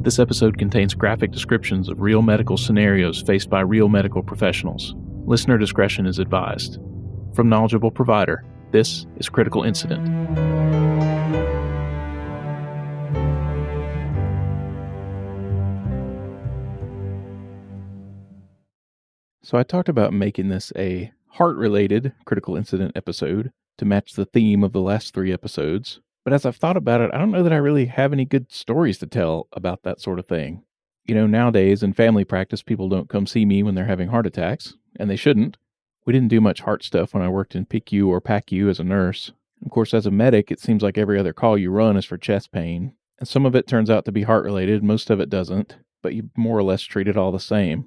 This episode contains graphic descriptions of real medical scenarios faced by real medical professionals. Listener discretion is advised. From Knowledgeable Provider, this is Critical Incident. So I talked about making this a heart-related critical incident episode to match the theme of the last 3 episodes. But as I've thought about it, I don't know that I really have any good stories to tell about that sort of thing. You know, nowadays in family practice, people don't come see me when they're having heart attacks, and they shouldn't. We didn't do much heart stuff when I worked in PICU or PACU as a nurse. Of course, as a medic, it seems like every other call you run is for chest pain. And some of it turns out to be heart-related, most of it doesn't, but you more or less treat it all the same.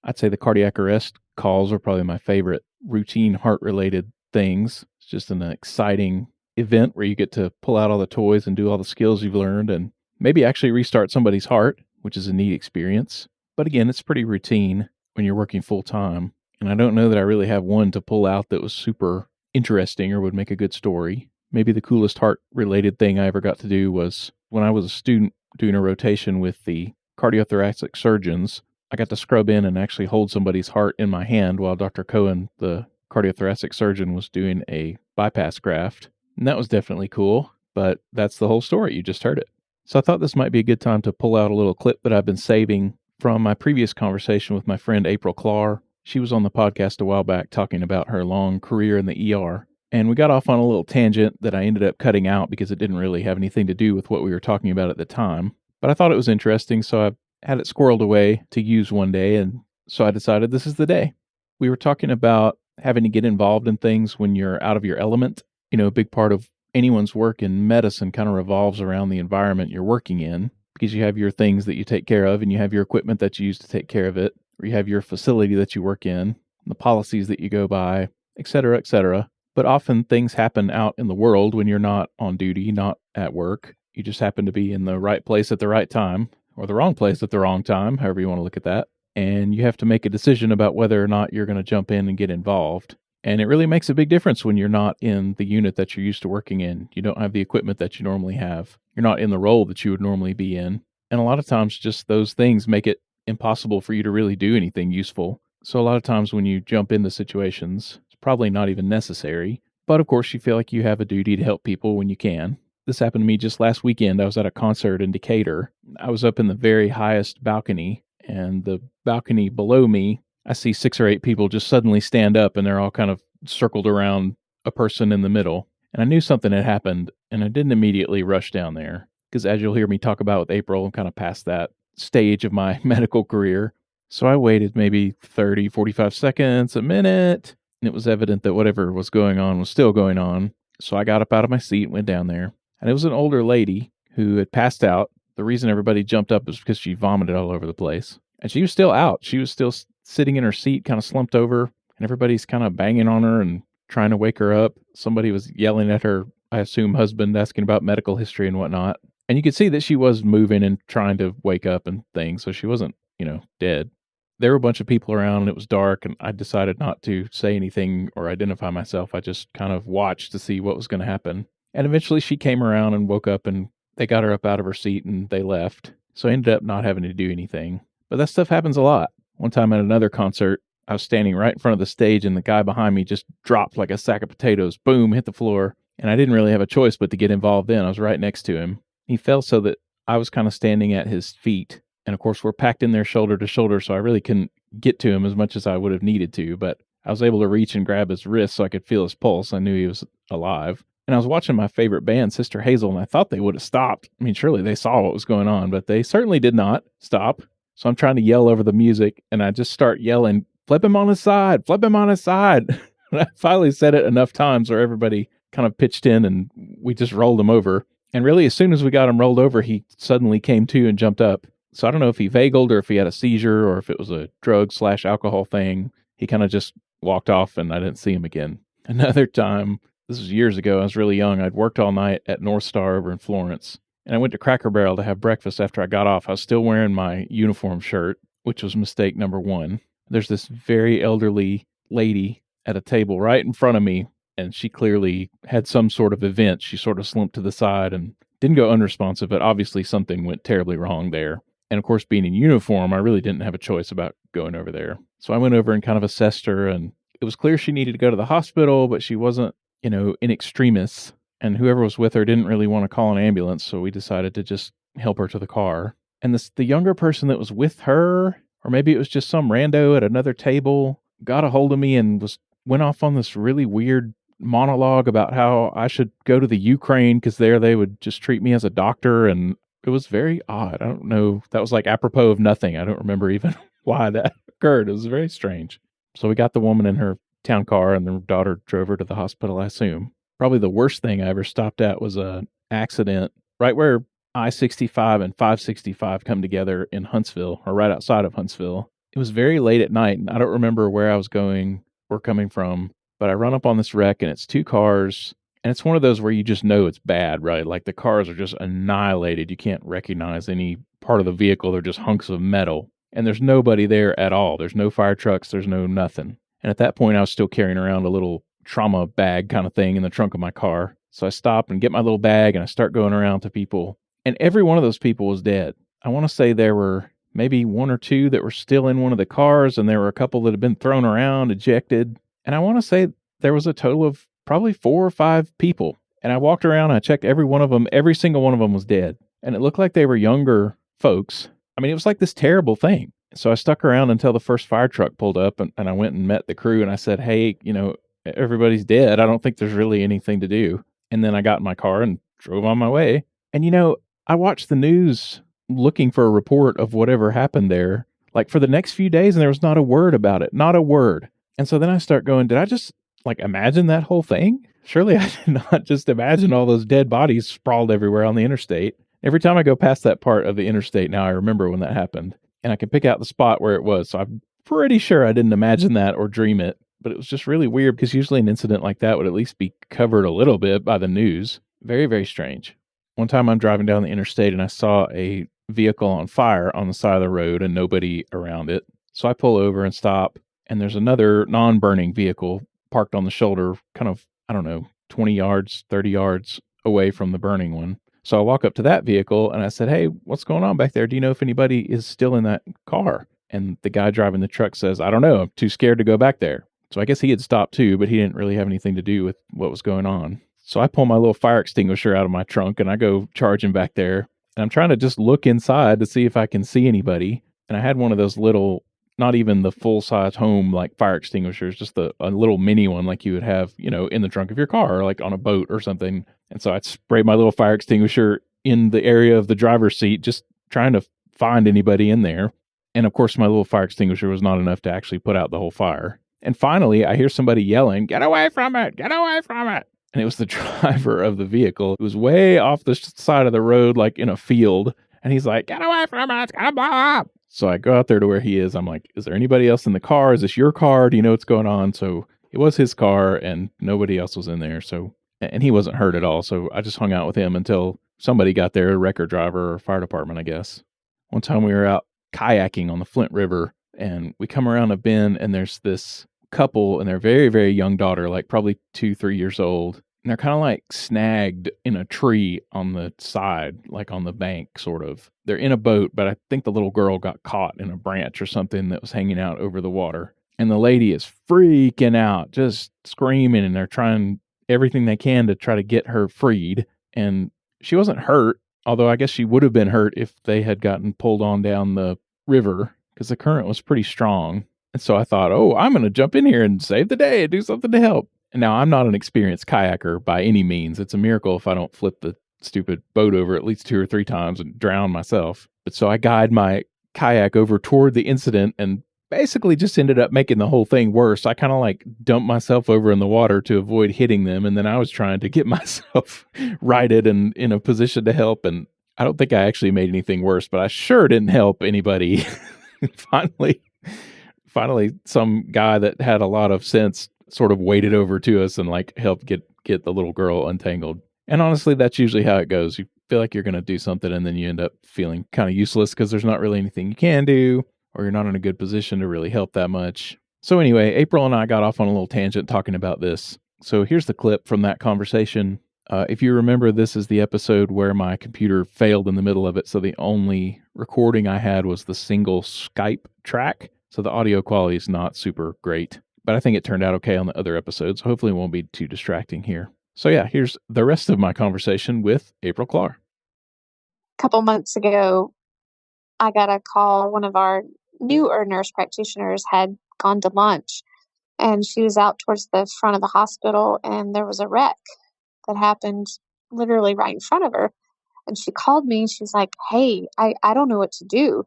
I'd say the cardiac arrest calls are probably my favorite routine heart-related things. It's just an exciting event where you get to pull out all the toys and do all the skills you've learned and maybe actually restart somebody's heart, which is a neat experience. But again, it's pretty routine when you're working full-time. And I don't know that I really have one to pull out that was super interesting or would make a good story. Maybe the coolest heart-related thing I ever got to do was when I was a student doing a rotation with the cardiothoracic surgeons. I got to scrub in and actually hold somebody's heart in my hand while Dr. Cohen, the cardiothoracic surgeon, was doing a bypass graft. And that was definitely cool, but that's the whole story. You just heard it. So I thought this might be a good time to pull out a little clip that I've been saving from my previous conversation with my friend April Klar. She was on the podcast a while back talking about her long career in the ER. And we got off on a little tangent that I ended up cutting out because it didn't really have anything to do with what we were talking about at the time. But I thought it was interesting, so I had it squirreled away to use one day, and so I decided this is the day. We were talking about having to get involved in things when you're out of your element. You know, a big part of anyone's work in medicine kind of revolves around the environment you're working in, because you have your things that you take care of, and you have your equipment that you use to take care of it, or you have your facility that you work in, the policies that you go by, etc., etc. But often things happen out in the world when you're not on duty, not at work. You just happen to be in the right place at the right time, or the wrong place at the wrong time, however you want to look at that. And you have to make a decision about whether or not you're going to jump in and get involved. And it really makes a big difference when you're not in the unit that you're used to working in. You don't have the equipment that you normally have. You're not in the role that you would normally be in. And a lot of times just those things make it impossible for you to really do anything useful. So a lot of times when you jump into situations, it's probably not even necessary. But of course you feel like you have a duty to help people when you can. This happened to me just last weekend. I was at a concert in Decatur. I was up in the very highest balcony, and the balcony below me, I see 6 or 8 people just suddenly stand up, and they're all kind of circled around a person in the middle. And I knew something had happened, and I didn't immediately rush down there, because as you'll hear me talk about with April, I'm kind of past that stage of my medical career. So I waited maybe 30, 45 seconds, a minute, and it was evident that whatever was going on was still going on. So I got up out of my seat and went down there. And it was an older lady who had passed out. The reason everybody jumped up was because she vomited all over the place. And she was still out. She was still sitting in her seat, kind of slumped over. And everybody's kind of banging on her and trying to wake her up. Somebody was yelling at her, I assume husband, asking about medical history and whatnot. And you could see that she was moving and trying to wake up and things. So she wasn't, dead. There were a bunch of people around and it was dark. And I decided not to say anything or identify myself. I just kind of watched to see what was going to happen. And eventually she came around and woke up and they got her up out of her seat and they left. So I ended up not having to do anything. But that stuff happens a lot. One time at another concert, I was standing right in front of the stage and the guy behind me just dropped like a sack of potatoes. Boom, hit the floor. And I didn't really have a choice but to get involved then. I was right next to him. He fell so that I was kind of standing at his feet. And of course, we're packed in there shoulder to shoulder, so I really couldn't get to him as much as I would have needed to. But I was able to reach and grab his wrist so I could feel his pulse. I knew he was alive. And I was watching my favorite band, Sister Hazel, and I thought they would have stopped. I mean, surely they saw what was going on, but they certainly did not stop. So I'm trying to yell over the music, and I just start yelling, flip him on his side, flip him on his side. And I finally said it enough times where everybody kind of pitched in, and we just rolled him over. And really, as soon as we got him rolled over, he suddenly came to and jumped up. So I don't know if he vagaled or if he had a seizure or if it was a drug/alcohol thing. He kind of just walked off, and I didn't see him again. Another time, this was years ago. I was really young. I'd worked all night at North Star over in Florence. And I went to Cracker Barrel to have breakfast after I got off. I was still wearing my uniform shirt, which was mistake number 1. There's this very elderly lady at a table right in front of me, and she clearly had some sort of event. She sort of slumped to the side and didn't go unresponsive, but obviously something went terribly wrong there. And of course, being in uniform, I really didn't have a choice about going over there. So I went over and kind of assessed her, and it was clear she needed to go to the hospital, but she wasn't, in extremis. And whoever was with her didn't really want to call an ambulance, so we decided to just help her to the car. And the younger person that was with her, or maybe it was just some rando at another table, got a hold of me and went off on this really weird monologue about how I should go to the Ukraine because there they would just treat me as a doctor, and it was very odd. I don't know. That was like apropos of nothing. I don't remember even why that occurred. It was very strange. So we got the woman in her town car, and the daughter drove her to the hospital, I assume. Probably the worst thing I ever stopped at was a accident right where I-65 and 565 come together in Huntsville, or right outside of Huntsville. It was very late at night, and I don't remember where I was going or coming from, but I run up on this wreck, and it's two cars, and it's one of those where you just know it's bad, right? Like the cars are just annihilated. You can't recognize any part of the vehicle. They're just hunks of metal, and there's nobody there at all. There's no fire trucks. There's no nothing. And at that point, I was still carrying around a little trauma bag kind of thing in the trunk of my car. So I stop and get my little bag, and I start going around to people. And every one of those people was dead. I want to say there were maybe one or two that were still in one of the cars, and there were a couple that had been thrown around, ejected. And I want to say there was a total of probably 4 or 5 people. And I walked around, I checked every one of them. Every single one of them was dead. And it looked like they were younger folks. I mean, it was like this terrible thing. So I stuck around until the first fire truck pulled up, and I went and met the crew, and I said, hey, everybody's dead. I don't think there's really anything to do. And then I got in my car and drove on my way. And I watched the news looking for a report of whatever happened there, like for the next few days, and there was not a word about it, not a word. And so then I start going, did I just imagine that whole thing? Surely I did not just imagine all those dead bodies sprawled everywhere on the interstate. Every time I go past that part of the interstate now, I remember when that happened, and I can pick out the spot where it was. So I'm pretty sure I didn't imagine that or dream it, but it was just really weird because usually an incident like that would at least be covered a little bit by the news. Very, very strange. One time I'm driving down the interstate and I saw a vehicle on fire on the side of the road and nobody around it. So I pull over and stop, and there's another non-burning vehicle parked on the shoulder, kind of, 20 yards, 30 yards away from the burning one. So I walk up to that vehicle and I said, hey, what's going on back there? Do you know if anybody is still in that car? And the guy driving the truck says, I don't know. I'm too scared to go back there. So I guess he had stopped too, but he didn't really have anything to do with what was going on. So I pull my little fire extinguisher out of my trunk and I go charging back there. And I'm trying to just look inside to see if I can see anybody. And I had one of those little, not even the full-size home like fire extinguishers, just a little mini one like you would have, in the trunk of your car or like on a boat or something. And so I sprayed my little fire extinguisher in the area of the driver's seat, just trying to find anybody in there. And of course, my little fire extinguisher was not enough to actually put out the whole fire. And finally, I hear somebody yelling, get away from it, get away from it. And it was the driver of the vehicle. It was way off the side of the road, like in a field. And he's like, get away from it, it's gonna blow up. So I go out there to where he is. I'm like, is there anybody else in the car? Is this your car? Do you know what's going on? So it was his car and nobody else was in there. So, and he wasn't hurt at all. So I just hung out with him until somebody got there, a wrecker driver or fire department, I guess. One time we were out kayaking on the Flint River, and we come around a bend and there's this couple and their very, very young daughter, like probably 2-3 years old. And they're kind of like snagged in a tree on the side, like on the bank, sort of. They're in a boat, but I think the little girl got caught in a branch or something that was hanging out over the water. And the lady is freaking out, just screaming, and they're trying everything they can to try to get her freed. And she wasn't hurt, although I guess she would have been hurt if they had gotten pulled on down the river because the current was pretty strong. And so I thought, oh, I'm going to jump in here and save the day and do something to help. And now I'm not an experienced kayaker by any means. It's a miracle if I don't flip the stupid boat over at least 2 or 3 times and drown myself. But so I guide my kayak over toward the incident and basically just ended up making the whole thing worse. I kind of like dumped myself over in the water to avoid hitting them. And then I was trying to get myself righted and in a position to help. And I don't think I actually made anything worse, but I sure didn't help anybody. Finally, some guy that had a lot of sense sort of waded over to us and like helped get the little girl untangled. And honestly, that's usually how it goes. You feel like you're going to do something and then you end up feeling kind of useless because there's not really anything you can do, or you're not in a good position to really help that much. So anyway, April and I got off on a little tangent talking about this. So here's the clip from that conversation. If you remember, this is the episode where my computer failed in the middle of it, so the only recording I had was the single Skype track, so the audio quality is not super great. But I think it turned out okay on the other episodes. Hopefully it won't be too distracting here. So yeah, here's the rest of my conversation with April Klar. A couple months ago, I got a call. One of our newer nurse practitioners had gone to lunch, and she was out towards the front of the hospital, and there was a wreck that happened literally right in front of her. And she called me, and she's like, "Hey, I don't know what to do."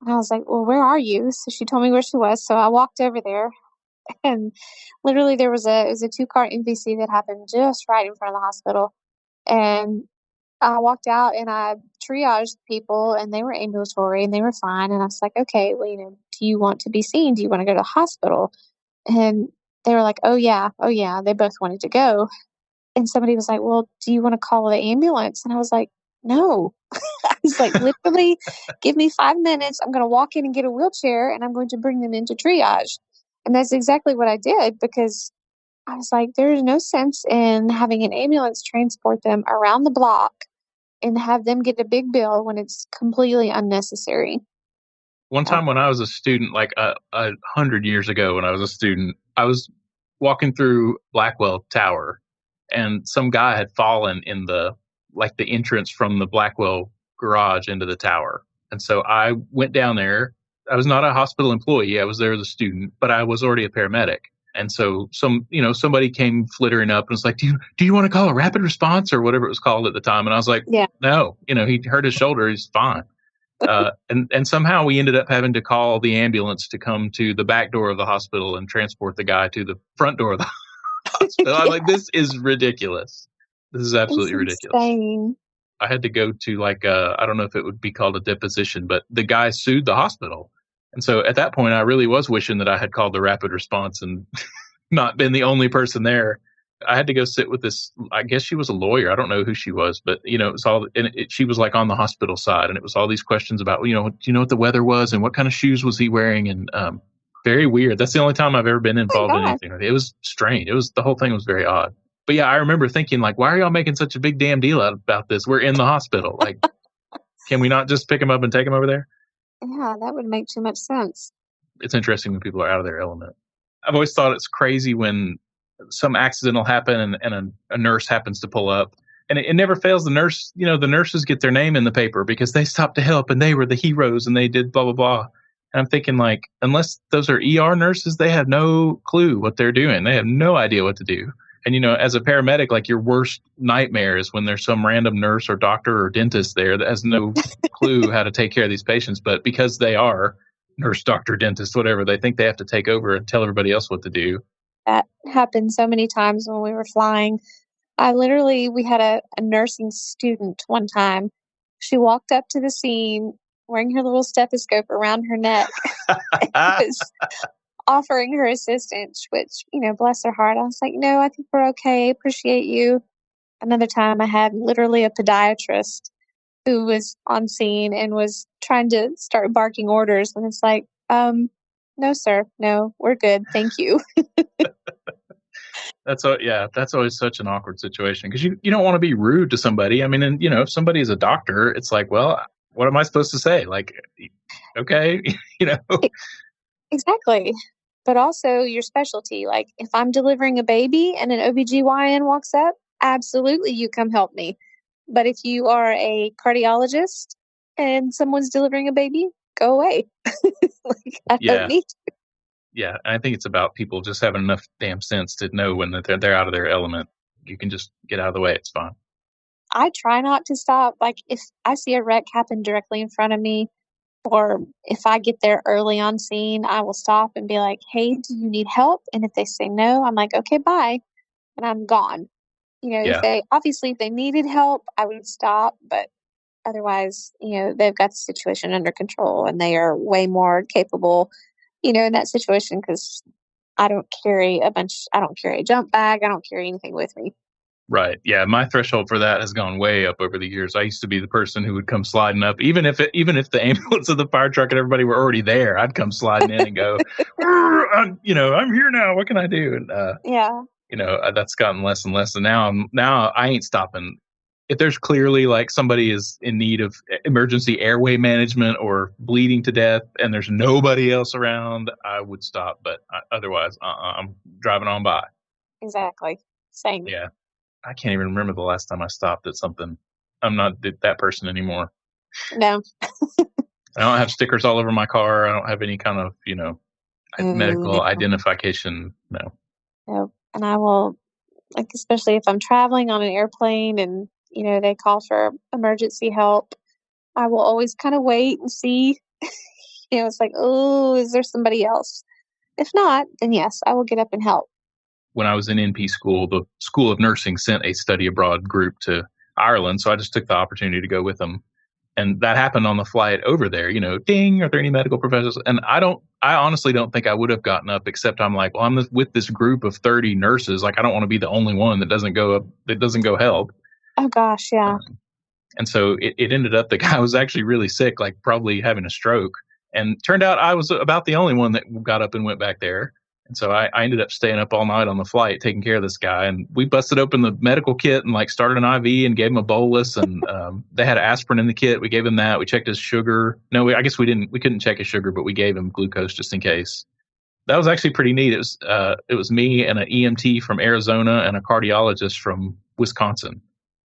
And I was like, "Well, where are you?" So she told me where she was. So I walked over there, and literally there was it was a two-car MVC that happened just right in front of the hospital. And I walked out and I triaged people, and they were ambulatory and they were fine. And I was like, "Okay, well, do you want to be seen? Do you want to go to the hospital?" And they were like, "Oh yeah, oh yeah." They both wanted to go. And somebody was like, "Well, do you want to call the ambulance?" And I was like, "No." I was like, "Literally, give me 5 minutes. I'm going to walk in and get a wheelchair, and I'm going to bring them into triage." And that's exactly what I did, because I was like, there is no sense in having an ambulance transport them around the block and have them get a big bill when it's completely unnecessary. One time when I was a student, like 100 years ago, when I was a student, I was walking through Blackwell Tower, and some guy had fallen in the entrance from the Blackwell garage into the tower. And so I went down there. I was not a hospital employee. I was there as a student, but I was already a paramedic. And so somebody came flittering up and was like, do you want to call a rapid response or whatever it was called at the time? And I was like, Yeah. no, he hurt his shoulder. He's fine. And somehow we ended up having to call the ambulance to come to the back door of the hospital and transport the guy to the front door of the hospital. I'm like, this is ridiculous. This is absolutely ridiculous. Insane. I had to go to I don't know if it would be called a deposition, but the guy sued the hospital. And so at that point, I really was wishing that I had called the rapid response and not been the only person there. I had to go sit with this, I guess she was a lawyer. I don't know who she was, but it was all, and she was like on the hospital side, and it was all these questions about, do you know what the weather was and what kind of shoes was he wearing? And very weird. That's the only time I've ever been involved in anything. It was strange. The whole thing was very odd. But yeah, I remember thinking, like, why are y'all making such a big damn deal about this? We're in the hospital. Like, can we not just pick him up and take him over there? Yeah, that would make too much sense. It's interesting when people are out of their element. I've always thought it's crazy when some accident will happen and a nurse happens to pull up. And it never fails the nurse, the nurses get their name in the paper because they stopped to help and they were the heroes and they did blah, blah, blah. And I'm thinking, like, unless those are ER nurses, they have no clue what they're doing. They have no idea what to do. And, as a paramedic, like, your worst nightmare is when there's some random nurse or doctor or dentist there that has no clue how to take care of these patients. But because they are nurse, doctor, dentist, whatever, they think they have to take over and tell everybody else what to do. That happened so many times when we were flying. We had a nursing student one time. She walked up to the scene wearing her little stethoscope around her neck and was offering her assistance, which, bless her heart. I was like, "No, I think we're okay. Appreciate you." Another time I had literally a podiatrist who was on scene and was trying to start barking orders. And it's like, no, sir. No, we're good. Thank you. That's always such an awkward situation because you don't want to be rude to somebody. I mean, and if somebody is a doctor, it's like, well, what am I supposed to say? Like, okay, Exactly. But also your specialty. Like, if I'm delivering a baby and an OBGYN walks up, absolutely you come help me. But if you are a cardiologist and someone's delivering a baby, go away. I don't need to. Yeah, I think it's about people just having enough damn sense to know when they're out of their element. You can just get out of the way. It's fine. I try not to stop. Like, if I see a wreck happen directly in front of me, or if I get there early on scene, I will stop and be like, "Hey, do you need help?" And if they say no, I'm like, "Okay, bye." And I'm gone. If they needed help, I would stop. But otherwise, they've got the situation under control and they are way more capable, in that situation, because I don't carry a jump bag. I don't carry anything with me. Right. Yeah. My threshold for that has gone way up over the years. I used to be the person who would come sliding up, even if the ambulance and the fire truck and everybody were already there, I'd come sliding in and go, I'm here now. What can I do? And yeah. That's gotten less and less. And now I ain't stopping. If there's clearly like somebody is in need of emergency airway management or bleeding to death and there's nobody else around, I would stop. But otherwise, I'm driving on by. Exactly. Same. Yeah. I can't even remember the last time I stopped at something. I'm not that person anymore. No. I don't have stickers all over my car. I don't have any kind of, medical identification. No. And I will, like, especially if I'm traveling on an airplane and, they call for emergency help, I will always kind of wait and see. It's like, oh, is there somebody else? If not, then yes, I will get up and help. When I was in NP school, the School of Nursing sent a study abroad group to Ireland. So I just took the opportunity to go with them. And that happened on the flight over there, ding, are there any medical professionals? And I honestly don't think I would have gotten up, except I'm like, well, I'm with this group of 30 nurses. Like, I don't want to be the only one that doesn't go help. Oh gosh. Yeah. And so it ended up the guy was actually really sick, like probably having a stroke. And turned out I was about the only one that got up and went back there. And so I ended up staying up all night on the flight taking care of this guy. And we busted open the medical kit and like started an IV and gave him a bolus. And they had aspirin in the kit. We gave him that. We checked his sugar. No, I guess we didn't. We couldn't check his sugar, but we gave him glucose just in case. That was actually pretty neat. It was me and an EMT from Arizona and a cardiologist from Wisconsin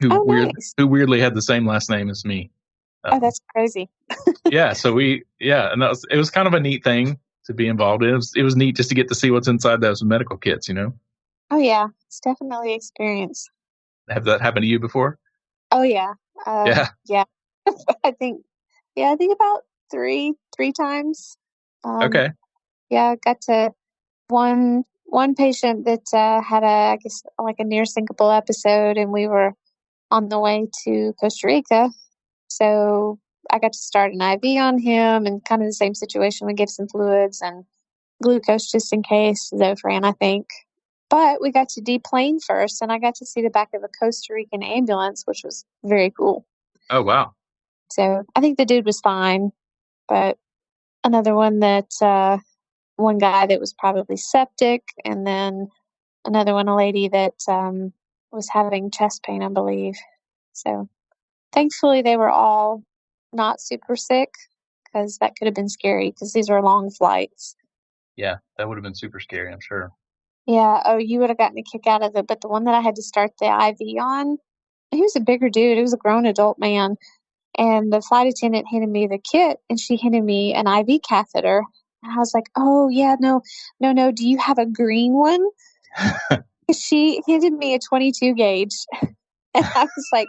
who weirdly had the same last name as me. Oh, that's crazy. Yeah. So and it was kind of a neat thing to be involved in. It was neat just to get to see what's inside those medical kits, Oh yeah, it's definitely experience. Have that happened to you before? Oh yeah. Yeah. I think about three times. Okay. Yeah, I got to one patient that had I guess like a near syncopal episode, and we were on the way to Costa Rica. So I got to start an IV on him, and kind of the same situation. We gave some fluids and glucose just in case, Zofran, I think. But we got to deplane first, and I got to see the back of a Costa Rican ambulance, which was very cool. Oh, wow. So I think the dude was fine. But another one one guy that was probably septic, and then another one, a lady that was having chest pain, I believe. So thankfully, they were all not super sick, because that could have been scary, because these are long flights. Yeah, that would have been super scary, I'm sure. Yeah. Oh, you would have gotten a kick out of it. But the one that I had to start the IV on, he was a bigger dude. He was a grown adult man. And the flight attendant handed me the kit, and she handed me an IV catheter. And I was like, oh, yeah, no. Do you have a green one? She handed me a 22 gauge. And I was like,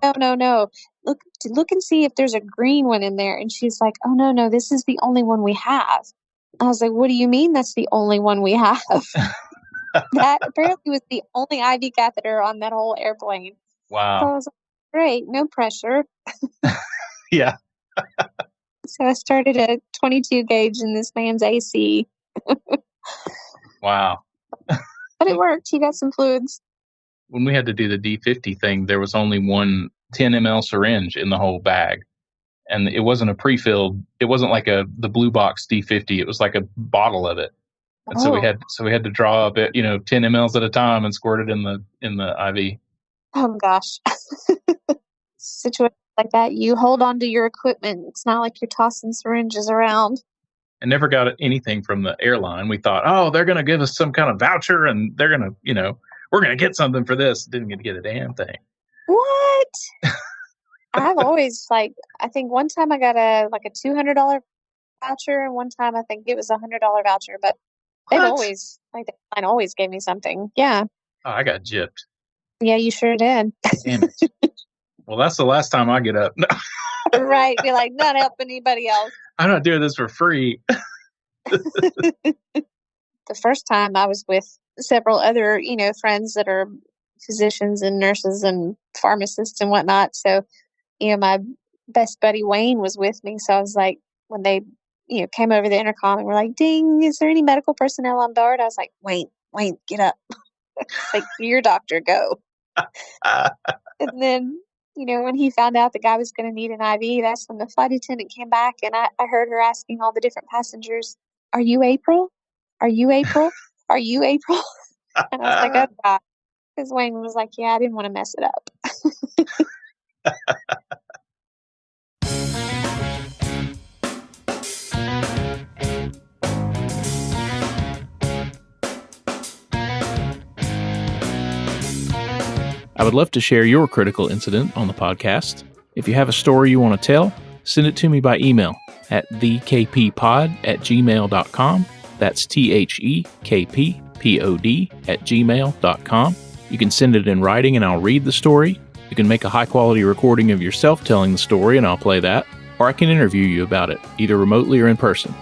oh, no. Look and see if there's a green one in there. And she's like, oh, no, this is the only one we have. I was like, what do you mean that's the only one we have? That apparently was the only IV catheter on that whole airplane. Wow. So I was like, great, no pressure. Yeah. So I started a 22 gauge in this man's AC. Wow. But it worked. He got some fluids. When we had to do the D50 thing, there was only one 10 ml syringe in the whole bag. And it wasn't a pre-filled. It wasn't like the blue box D50. It was like a bottle of it. And so we had to draw up 10 mLs at a time and squirt it in the IV. Oh gosh. Situations like that, you hold on to your equipment. It's not like you're tossing syringes around. I never got anything from the airline. We thought, oh, they're going to give us some kind of voucher and they're going to, we're going to get something for this. Didn't get to get a damn thing. What? I've always I think one time I got a $200 voucher, and one time I think it was $100 voucher, but they've always the airline always gave me something. Yeah. Oh, I got gypped. Yeah, you sure did. Damn it. Well, that's the last time I get up. Right. Be like, not help anybody else. I'm not doing this for free. The first time I was with several other, friends that are physicians and nurses and pharmacists and whatnot. So, my best buddy Wayne was with me. So I was like, when they, came over the intercom and were like, ding, is there any medical personnel on board? I was like, Wayne, get up. Like, your doctor, go. And then, when he found out the guy was going to need an IV, that's when the flight attendant came back, and I heard her asking all the different passengers, are you April? Are you April? Are you April? And I was like, oh, God. Because Wayne was like, yeah, I didn't want to mess it up. I would love to share your critical incident on the podcast. If you have a story you want to tell, send it to me by email at thekppod@gmail.com. That's thekppod@gmail.com. You can send it in writing and I'll read the story. You can make a high-quality recording of yourself telling the story and I'll play that. Or I can interview you about it, either remotely or in person.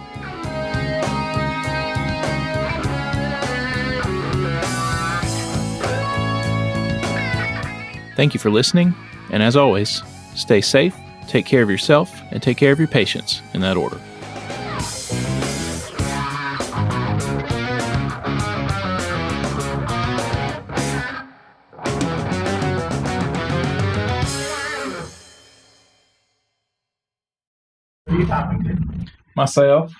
Thank you for listening, and as always, stay safe, take care of yourself, and take care of your patients in that order. Who are you talking to? Myself.